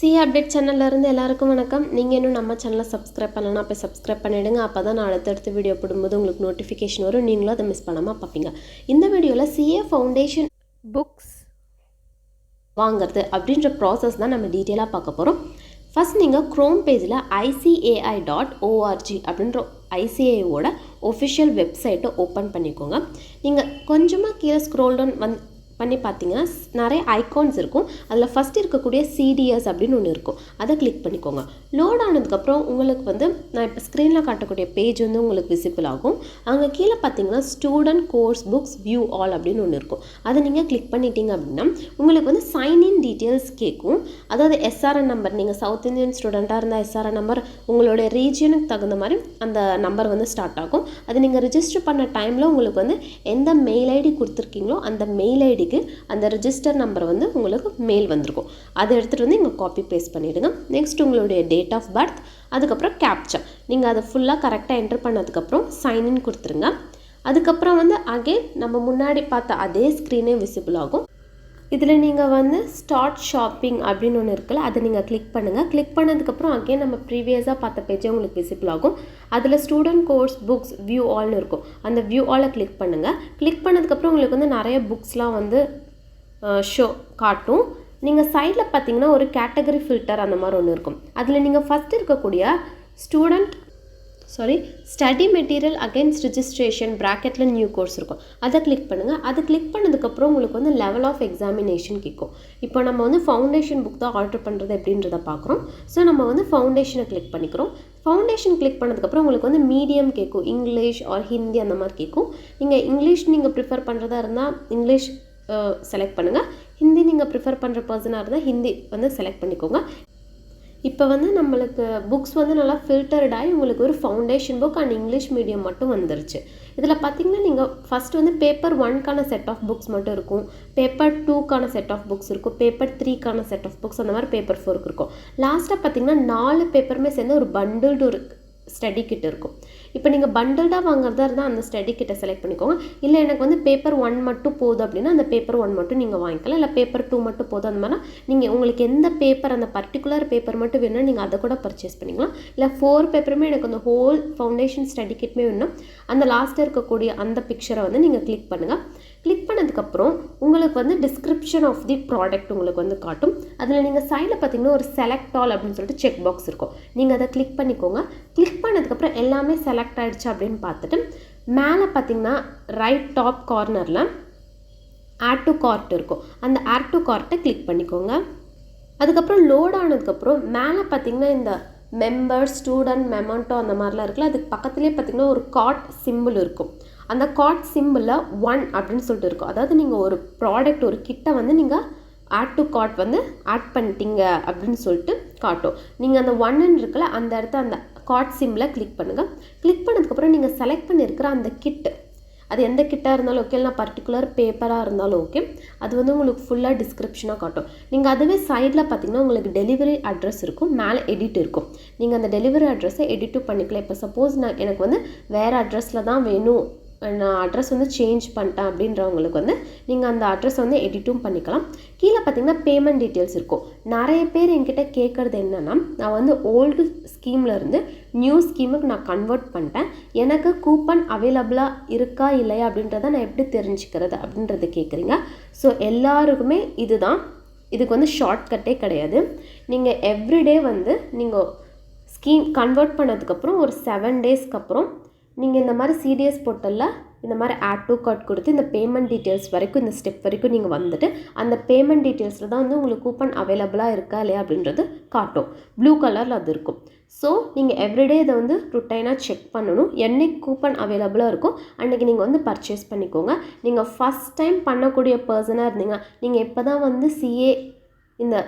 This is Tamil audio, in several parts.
சி அப்டேட் சேனல்ல இருந்து எல்லாருக்கும் வணக்கம். நீங்கள் இன்னும் நம்ம சேனலை சப்ஸ்கிரைப் பண்ணலன்னா போய் சப்ஸ்கிரைப் பண்ணிவிடுங்க. அப்போ தான் நான் அடுத்தடுத்த வீடியோ போடும்போது உங்களுக்கு நோட்டிஃபிகேஷன் வரும், நீங்களும் அதை மிஸ் பண்ணாமல் பார்ப்பீங்க. இந்த வீடியோவில் சிஏ ஃபவுண்டேஷன் புக்ஸ் வாங்கிறது அப்படின்ற ப்ராசஸ் தான் நம்ம டீட்டெயிலாக பார்க்க போகிறோம். ஃபஸ்ட் நீங்கள் க்ரோம் பேஜில் ICAI.org அப்படின்ற ஐசிஏஐயோட ஒஃபிஷியல் வெப்சைட்டை ஓப்பன் பண்ணிக்கோங்க. நீங்கள் கொஞ்சமாக கீழே ஸ்க்ரோல் டவுன் பண்ணி பார்த்தீங்கன்னா நிறைய ஐகான்ஸ் இருக்கும். அதில் ஃபஸ்ட் இருக்கக்கூடிய CDS அப்படின்னு ஒன்று இருக்கும், அதை கிளிக் பண்ணிக்கோங்க. லோட் ஆனதுக்கப்புறம் உங்களுக்கு நான் இப்போ ஸ்க்ரீனில் காட்டக்கூடிய பேஜ் உங்களுக்கு விசிபிள் ஆகும். அங்கே கீழே பார்த்தீங்கன்னா student course books view all அப்படின்னு ஒன்று இருக்கும். அதை நீங்கள் கிளிக் பண்ணிட்டீங்க அப்படின்னா உங்களுக்கு சைன்இன் டீட்டெயில்ஸ் கேட்கும். அதாவது SRN நம்பர், நீங்கள் சவுத் இந்தியன் ஸ்டூடெண்ட்டாக இருந்தால் SRN நம்பர், உங்களுடைய ரீஜியனுக்கு தகுந்த மாதிரி அந்த நம்பர் ஸ்டார்ட் ஆகும். அது நீங்கள் ரிஜிஸ்டர் பண்ண டைமில் உங்களுக்கு எந்த மெயில் ஐடி கொடுத்துருக்கீங்களோ அந்த மெயில் ஐடிக்கு அந்த ரிஜிஸ்டர் நம்பர் உங்களுக்கு மெயில் வந்திருக்கும். அதை எடுத்துகிட்டு இங்கே காப்பி பேஸ்ட் பண்ணிவிடுங்க. நெக்ஸ்ட் உங்களுடைய டேட் ஆஃப் பர்த், அதுக்கப்புறம் கேப்சா, நீங்கள் அதை ஃபுல்லாக கரெக்டாக என்டர் பண்ணதுக்கப்புறம் சைன்இன் கொடுத்துருங்க. அதுக்கப்புறம் அகெயின் நம்ம முன்னாடி பார்த்த அதே ஸ்க்ரீனே விசிபிள் ஆகும். இதில் நீங்கள் ஸ்டார்ட் ஷாப்பிங் அப்படின்னு ஒன்று இருக்குல்ல, அதை நீங்கள் கிளிக் பண்ணுங்கள். கிளிக் பண்ணதுக்கப்புறம் அகெயின் நம்ம ப்ரீவியஸாக பார்த்த பேஜே உங்களுக்கு விசிபிள் ஆகும். அதில் ஸ்டூடெண்ட் கோர்ஸ் புக்ஸ் வியூ ஆல்னு இருக்கும். அந்த வியூ ஆலை கிளிக் பண்ணுங்கள். கிளிக் பண்ணதுக்கப்புறம் உங்களுக்கு நிறைய புக்ஸ்லாம் ஷோ காட்டும். நீங்கள் சைடில் பார்த்தீங்கன்னா ஒரு கேட்டகரி ஃபில்டர் அந்த மாதிரி ஒன்று இருக்கும். அதில் நீங்கள் ஃபஸ்ட் இருக்கக்கூடிய ஸ்டடி மெட்டீரியல் அகெயின்ஸ்ட் ரிஜிஸ்ட்ரேஷன் ப்ராக்கெட்டில் நியூ கோர்ஸ் இருக்கும், அதை கிளிக் பண்ணுங்கள். அதை கிளிக் பண்ணதுக்கப்புறம் உங்களுக்கு லெவல் ஆஃப் எக்ஸாமினேஷன் கேட்கும். இப்போ நம்ம ஃபவுண்டேஷன் புக் தான் ஆர்டர் பண்ணுறது எப்படின்றத பார்க்குறோம். ஸோ நம்ம ஃபவுண்டேஷனை கிளிக் பண்ணிக்கிறோம். ஃபவுண்டேஷன் கிளிக் பண்ணதுக்கப்புறம் உங்களுக்கு மீடியம் கேட்கும், இங்கிலீஷ் ஆர் ஹிந்தி அந்த மாதிரி கேட்கும். நீங்கள் இங்கிலீஷ் நீங்கள் ப்ரிஃபர் பண்ணுறதா இருந்தால் இங்கிலீஷ் செலக்ட் பண்ணுங்கள். ஹிந்தி நீங்கள் ப்ரிஃபர் பண்ணுற பர்சனாக இருந்தால் ஹிந்தி செலக்ட் பண்ணிக்கோங்க. இப்போ நம்மளுக்கு புக்ஸ் நல்லா ஃபில்டர்டாகி உங்களுக்கு ஒரு foundation book and English medium மட்டும் வந்துருச்சு. இதில் பார்த்தீங்கன்னா நீங்கள் ஃபஸ்ட்டு பேப்பர் 1க்கான செட் ஆஃப் புக்ஸ் மட்டும் இருக்கும், பேப்பர் 2க்கான செட் ஆஃப் புக்ஸ் இருக்கும், பேப்பர் 3க்கான செட் ஆஃப் புக்ஸ், அந்த மாதிரி பேப்பர் 4க்கு இருக்கும். லாஸ்ட்டாக பார்த்தீங்கன்னா 4 பேப்பருமே சேர்ந்து ஒரு பண்டில்டு ஒரு ஸ்டடி கிட் இருக்கும். இப்போ நீங்கள் பண்டில்டாக வாங்குறதா இருந்தால் அந்த ஸ்டடி கிட்டை செலக்ட் பண்ணிக்கோங்க. இல்லை எனக்கு பேப்பர் 1 மட்டும் போதும் அப்படின்னா அந்த பேப்பர் 1 மட்டும் நீங்கள் வாங்கிக்கலாம். இல்லை பேப்பர் 2 மட்டும் போதும் அந்த மாதிரினா நீங்கள் உங்களுக்கு எந்த பேப்பர், அந்த பர்டிகுலர் பேப்பர் மட்டும் வேணும்னா நீங்கள் அதை கூட பர்ச்சேஸ் பண்ணிக்கலாம். இல்லை 4 பேப்பருமே எனக்கு அந்த ஹோல் ஃபவுண்டேஷன் ஸ்டடி கிட்மே வேணும்னா அந்த லாஸ்ட்டாக இருக்கக்கூடிய அந்த பிக்சரை நீங்கள் கிளிக் பண்ணுங்கள். கிளிக் பண்ணதுக்கப்புறம் உங்களுக்கு டிஸ்கிரிப்ஷன் ஆஃப் தி ப்ராடக்ட் உங்களுக்கு காட்டும். அதில் நீங்கள் சைடில் பார்த்தீங்கன்னா ஒரு செலக்ட் ஆல் அப்படின்னு சொல்லிட்டு செக் பாக்ஸ் இருக்கும். நீங்கள் அதை கிளிக் பண்ணிக்கோங்க. கிளிக் பண்ணதுக்கப்புறம் எல்லாமே செலக்ட் ஆகிடுச்சு அப்படின்னு பார்த்துட்டு மேலே பார்த்தீங்கன்னா ரைட் டாப் கார்னரில் ஆட் டு கார்ட் இருக்கும். அந்த ஆட் டு கார்ட்டை கிளிக் பண்ணிக்கோங்க. அதுக்கப்புறம் லோட் ஆனதுக்கப்புறம் மேலே பார்த்தீங்கன்னா இந்த மெம்பர், ஸ்டூடெண்ட், மெமண்டோ அந்த மாதிரிலாம் இருக்குல்ல, அதுக்கு பக்கத்துலேயே பார்த்தீங்கன்னா ஒரு கார்ட் சிம்பிள் இருக்கும். அந்த கார்ட் சிம்பிளில் 1 அப்படின்னு சொல்லிட்டு இருக்கும். அதாவது நீங்கள் ஒரு ப்ராடக்ட், ஒரு கிட்டை நீங்கள் ஆட் டு கார்ட் ஆட் பண்ணிட்டீங்க அப்படின்னு சொல்லிட்டு காட்டும். நீங்கள் அந்த 1ன்னு இருக்குல்ல, அந்த இடத்த அந்த கார்ட் சிம்பிளை கிளிக் பண்ணுங்கள். கிளிக் பண்ணதுக்கப்புறம் நீங்கள் செலக்ட் பண்ணியிருக்கிற அந்த கிட்டு, அது எந்த கிட்டாக இருந்தாலும் ஓகே, இல்லை பர்டிகுலர் பேப்பராக இருந்தாலும் ஓகே, அது உங்களுக்கு ஃபுல்லாக டிஸ்கிரிப்ஷனாக காட்டும். நீங்கள் அதுவே சைடில் பார்த்தீங்கன்னா உங்களுக்கு டெலிவரி அட்ரஸ் இருக்கும், மேலே எடிட் இருக்கும். நீங்கள் அந்த டெலிவரி அட்ரஸை எடிட்டும் பண்ணிக்கலாம். இப்போ சப்போஸ் எனக்கு வேறு அட்ரஸில் தான் வேணும், நான் அட்ரஸ் சேஞ்ச் பண்ணிட்டேன் அப்படின்றவங்களுக்கு நீங்கள் அந்த அட்ரஸை எடிட்டும் பண்ணிக்கலாம். கீழே பார்த்தீங்கன்னா பேமெண்ட் டீட்டெயில்ஸ் இருக்கும். நிறைய பேர் என்கிட்ட கேட்குறது என்னென்னா, நான் ஓல்டு ஸ்கீம்லேருந்து நியூ ஸ்கீமுக்கு நான் கன்வெர்ட் பண்ணிட்டேன், எனக்கு கூப்பன் அவைலபிளாக இருக்கா இல்லையா அப்படின்றத நான் எப்படி தெரிஞ்சுக்கிறது அப்படின்றத கேட்குறீங்க. ஸோ எல்லாருக்குமே இதுக்கு ஷார்ட்கட்டே கிடையாது. நீங்கள் எவ்ரிடே நீங்கள் ஸ்கீம் கன்வெர்ட் பண்ணதுக்கப்புறம் ஒரு 7 டேஸ்க்கு அப்புறம் நீங்கள் இந்த மாதிரி CDS போர்ட்டலில் இந்த மாதிரி ஆட் டு கார்ட் கொடுத்து இந்த பேமெண்ட் டீட்டெயில்ஸ் வரைக்கும், இந்த ஸ்டெப் வரைக்கும் நீங்கள் வந்துட்டு அந்த பேமெண்ட் டீட்டெயில்ஸில் தான் உங்களுக்கு கூப்பன் அவைலபிளாக இருக்கா இல்லையா அப்படின்றது காட்டும். ப்ளூ கலரில் அது இருக்கும். ஸோ நீங்கள் எவ்ரிடே இதை ருட்டைனாக செக் பண்ணணும். என்னைக்கு கூப்பன் அவைலபிளாக இருக்கும் அன்றைக்கி நீங்கள் பர்ச்சேஸ் பண்ணிக்கோங்க. நீங்கள் ஃபஸ்ட் டைம் பண்ணக்கூடிய பர்சனாக இருந்தீங்க, நீங்கள் இப்போ தான் CA இந்த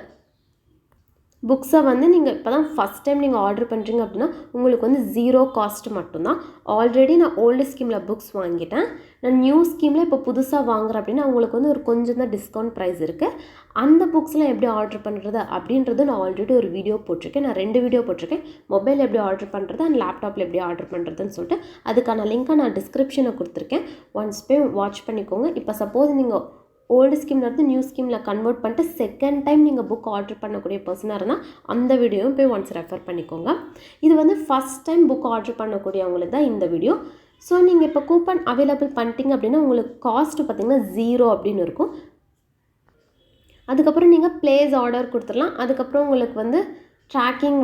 புக்ஸை நீங்கள் இப்போ தான் ஃபஸ்ட் டைம் நீங்கள் ஆர்டர் பண்ணுறீங்க அப்படின்னா உங்களுக்கு 0 காஸ்ட் மட்டும்தான். ஆல்ரெடி நான் ஓல்டு ஸ்கீமில் புக்ஸ் வாங்கிட்டேன், நான் நியூ ஸ்கீமில் இப்போ புதுசாக வாங்குறேன் அப்படின்னா உங்களுக்கு ஒரு கொஞ்சம் தான் டிஸ்கவுண்ட் ப்ரைஸ் இருக்குது. அந்த புக்ஸ்லாம் எப்படி ஆர்டர் பண்ணுறது அப்படின்றது நான் ஆல்ரெடி ஒரு வீடியோ போட்டிருக்கேன். நான் 2 வீடியோ போட்டிருக்கேன், மொபைல் எப்படி ஆர்டர் பண்ணுறது அண்ட் லேப்டாப்பில் எப்படி ஆர்டர் பண்ணுறதுன்னு சொல்லிட்டு. அதுக்கான லிங்க்கை நான் டிஸ்கிரிப்ஷனை கொடுத்துருக்கேன், ஒன்ஸ் போய் வாட்ச் பண்ணிக்கோங்க. இப்போ சப்போஸ் நீங்கள் ஓல்டு ஸ்கீம்லேருந்து நியூ ஸ்கீமில் கன்வெர்ட் பண்ணிட்டு செகண்ட் டைம் நீங்கள் புக் ஆர்டர் பண்ணக்கூடிய பர்சனாக இருந்தால் அந்த வீடியோவும் போய் ஒன்ஸ் ரெஃபர் பண்ணிக்கோங்க. இது வந்து ஃபஸ்ட் டைம் புக் ஆர்டர் பண்ணக்கூடியவங்களுக்கு தான் இந்த வீடியோ. ஸோ நீங்கள் இப்போ கூப்பன் அவைலபிள் பண்ணிட்டீங்க அப்படின்னா உங்களுக்கு காஸ்ட்டு பார்த்திங்கன்னா 0 அப்படின்னு இருக்கும். அதுக்கப்புறம் நீங்கள் ப்ளேஸ் ஆர்டர் கொடுத்துடலாம். அதுக்கப்புறம் உங்களுக்கு வந்து ட்ராக்கிங்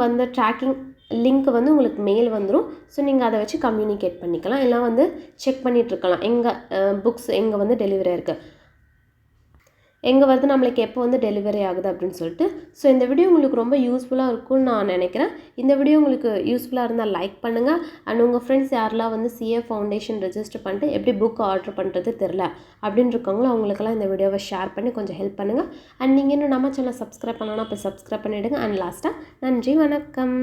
லிங்க் வந்து உங்களுக்கு மெயில் வந்துடும். ஸோ நீங்கள் அதை வச்சு கம்யூனிகேட் பண்ணிக்கலாம். எல்லாம் வந்து செக் பண்ணிகிட்ருக்கலாம் புக்ஸ் எங்கே வந்து டெலிவரி ஆயிருக்கு, எங்கே வந்து நம்மளுக்கு எப்போ வந்து டெலிவரி ஆகுது அப்படின்னு சொல்லிட்டு. ஸோ இந்த வீடியோ உங்களுக்கு ரொம்ப யூஸ்ஃபுல்லாக இருக்கும்னு நான் நினைக்கிறேன். இந்த வீடியோ உங்களுக்கு யூஸ்ஃபுல்லாக இருந்தால் லைக் பண்ணுங்கள். அண்ட் உங்கள் ஃப்ரெண்ட்ஸ் யாரெல்லாம் வந்து CA ஃபவுண்டேஷன் ரெஜிஸ்டர் பண்ணிட்டு எப்படி புக் ஆர்டர் பண்ணுறது தெரில அப்படின்னு இருக்காங்களோ அவங்களுக்கெல்லாம் இந்த வீடியோவை ஷேர் பண்ணி கொஞ்சம் ஹெல்ப் பண்ணுங்கள். அண்ட் நீங்கள் இன்னும் நம்ம சேனல் சப்ஸ்கிரைப் பண்ணலாம், இப்போ சப்ஸ்கிரைப் பண்ணிவிடுங்க. அண்ட் லாஸ்ட்டாக நன்றி, வணக்கம்.